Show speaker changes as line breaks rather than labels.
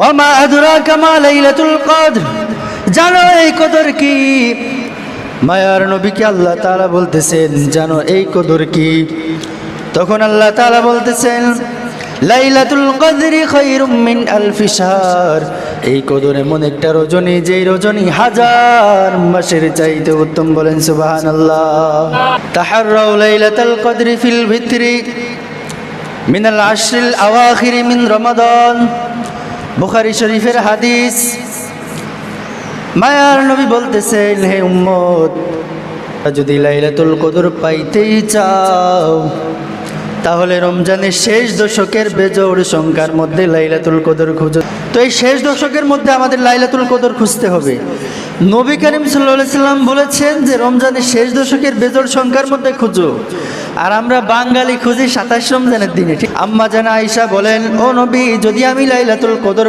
ওয়ামা আদরাকা মা লাইলাতুল কদর, জানো এই কদর কি? মায়ার নবীকে আল্লাহ তাআলা বলতেছেন, জানো এই কদর কি? তখন আল্লাহ তাআলা বলতেছেন, লাইলাতুল কদরি খায়রুম মিন আলফি শাহর। এই কদর এমন একটা রজনী, যেই রজনী হাজার মাসের চাইতে উত্তম। বলেন সুবহানাল্লাহ। তাহাররাউ লাইলাতুল কদরি ফিল ভিতরি মিনাল আশরিল আওয়াখির মিন রমাদান। বুখারী শরীফের হাদিস। মায়ার নবী বলতেছেন, হে উম্মত, যদি লাইলাতুল কদর পাইতেই চাও তাহলে রমজানের শেষ দশকের বেজোড় সংখ্যার মধ্যে লাইলাতুল কদর খুঁজো। তো এই শেষ দশকের মধ্যে আমাদের লাইলাতুল কদর খুঁজতে হবে। নবী করিম সাল্লাল্লাহু আলাইহি সাল্লাম বলেছেন যে রমজানের শেষ দশকের বেজোড় সংখ্যার মধ্যে খুঁজো। আর আমরা বাঙালি খুঁজি 27 রমজানের দিনে। ঠিক আম্মা জানা আয়েশা বলেন, ও নবী, যদি আমি লাইলাতুল কদর